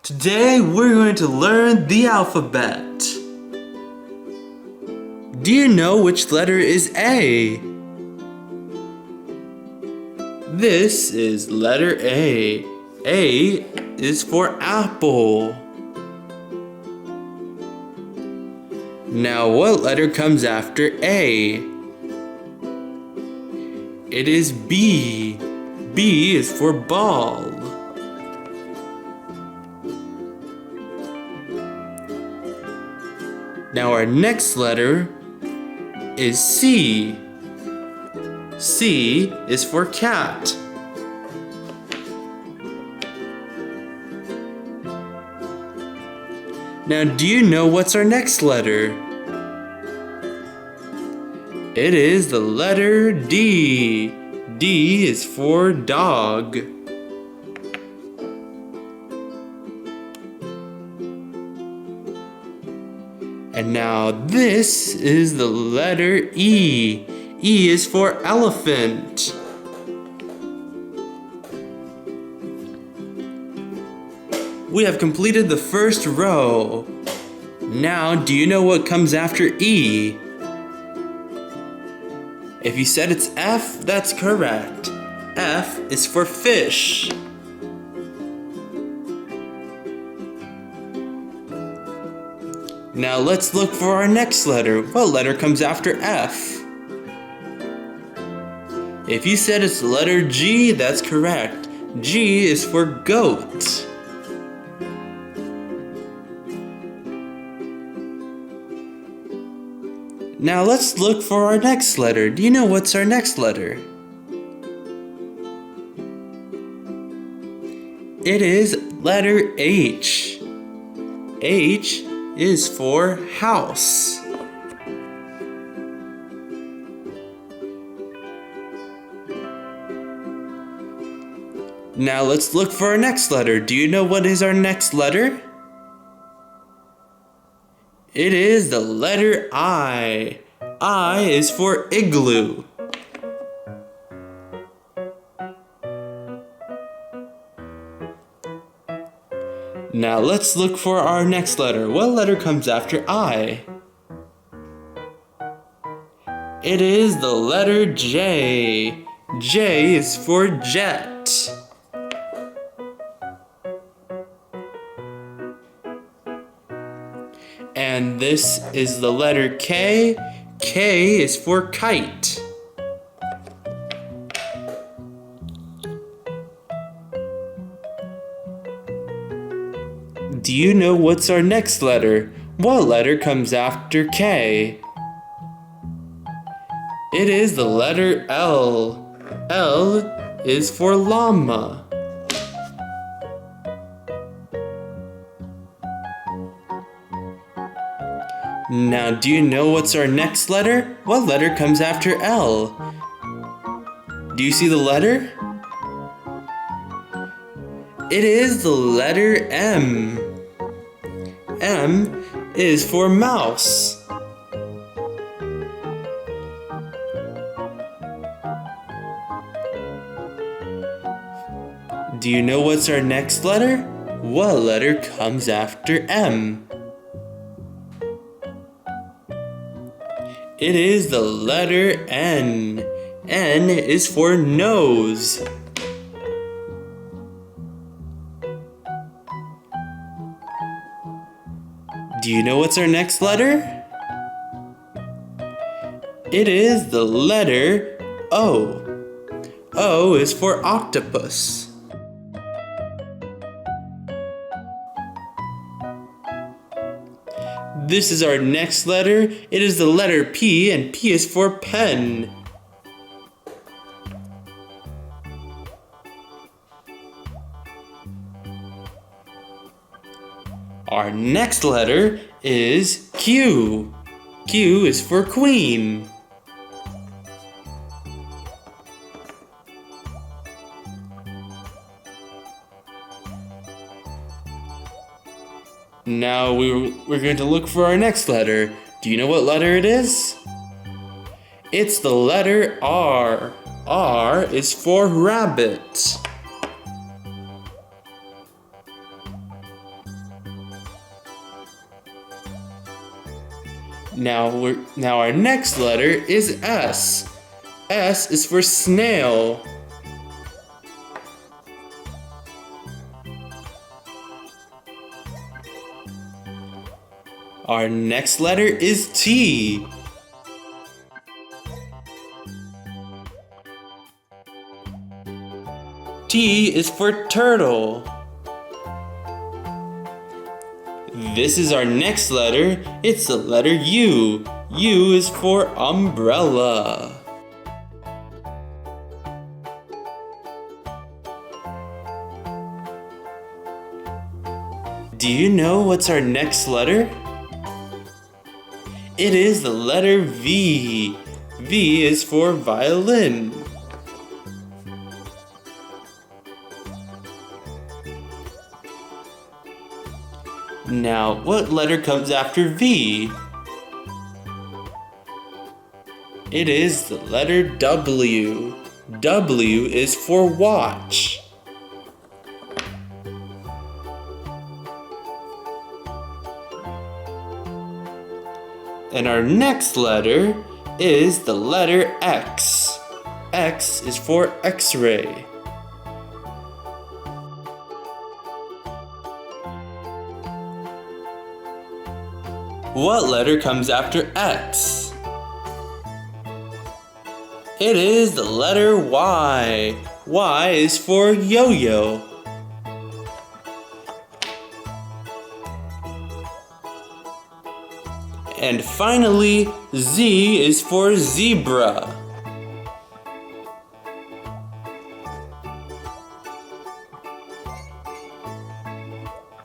Today we're going to learn the alphabet. Do you know which letter is A? This is letter A. A is for apple. Now what letter comes after A? It is B. B is for ball. Now our next letter is C. C is for cat. Now do you know what's our next letter? It is the letter D. D is for dog. And now this is the letter E. E is for elephant. We have completed the first row. Now, do you know what comes after E? If you said it's F, that's correct. F is for fish. Now let's look for our next letter. What letter comes after F? If you said it's the letter G, that's correct. G is for goat. Now let's look for our next letter. Do you know what's our next letter? It is letter H. H is for house. Now let's look for our next letter. Do you know what is our next letter? It is the letter I. I is for igloo. Now let's look for our next letter. What letter comes after I? It is the letter J. J is for jet. And this is the letter K. K is for kite. Do you know what's our next letter? What letter comes after K? It is the letter L. L is for llama. Now, do you know what's our next letter? What letter comes after L? Do you see the letter? It is the letter M. M is for mouse. Do you know what's our next letter? What letter comes after M? It is the letter N. N is for nose. Do you know what's our next letter? It is the letter O. O is for octopus. This is our next letter. It is the letter P, and P is for pen. Our next letter is Q. Q is for queen. Now we're going to look for our next letter. Do you know what letter it is? It's the letter R. R is for rabbit. Now our next letter is S. S is for snail. Our next letter is T. T is for turtle. This is our next letter. It's the letter U. U is for umbrella. Do you know what's our next letter? It is the letter V. V is for violin. Now, what letter comes after V? It is the letter W. W is for watch. And our next letter is the letter X. X is for X-ray. What letter comes after X? It is the letter Y. Y is for yo-yo. And finally, Z is for zebra.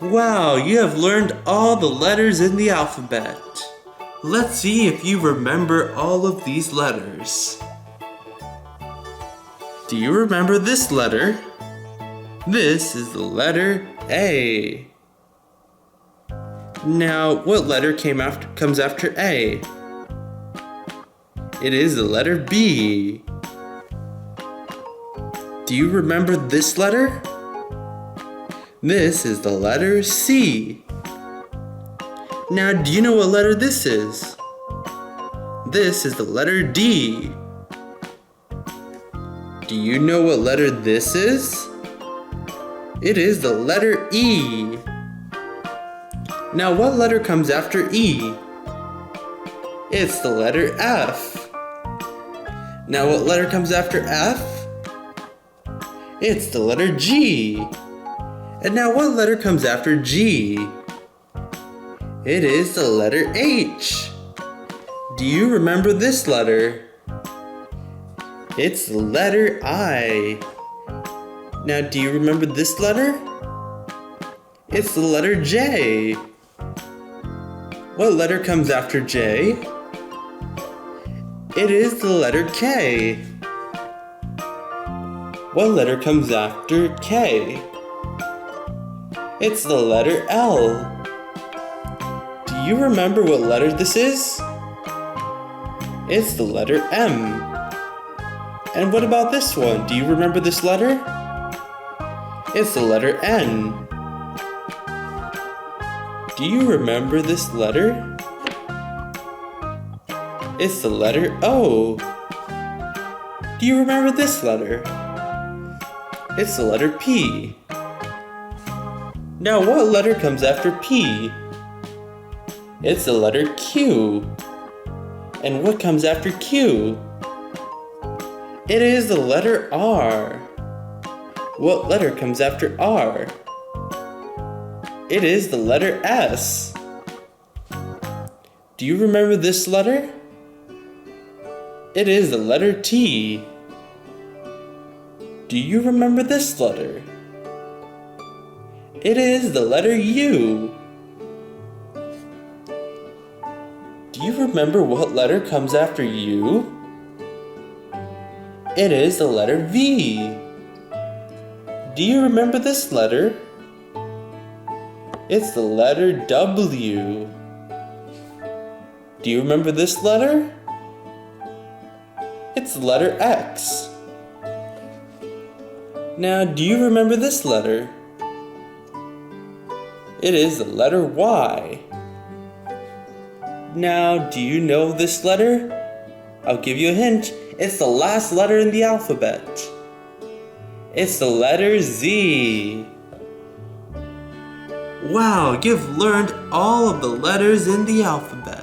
Wow, you have learned all the letters in the alphabet. Let's see if you remember all of these letters. Do you remember this letter? This is the letter A. Now, what letter comes after A? It is the letter B. Do you remember this letter? This is the letter C. Now, do you know what letter this is? This is the letter D. Do you know what letter this is? It is the letter E. Now, what letter comes after E? It's the letter F. Now, what letter comes after F? It's the letter G. And now, what letter comes after G? It is the letter H. Do you remember this letter? It's the letter I. Now, do you remember this letter? It's the letter J. What letter comes after J? It is the letter K. What letter comes after K? It's the letter L. Do you remember what letter this is? It's the letter M. And what about this one? Do you remember this letter? It's the letter N. Do you remember this letter? It's the letter O. Do you remember this letter? It's the letter P. Now, what letter comes after P? It's the letter Q. And what comes after Q? It is the letter R. What letter comes after R? It is the letter S. Do you remember this letter? It is the letter T. Do you remember this letter? It is the letter U. Do you remember what letter comes after U? It is the letter V. Do you remember this letter? It's the letter W. Do you remember this letter? It's the letter X. Now, do you remember this letter? It is the letter Y. Now, do you know this letter? I'll give you a hint. It's the last letter in the alphabet. It's the letter Z. Wow, you've learned all of the letters in the alphabet.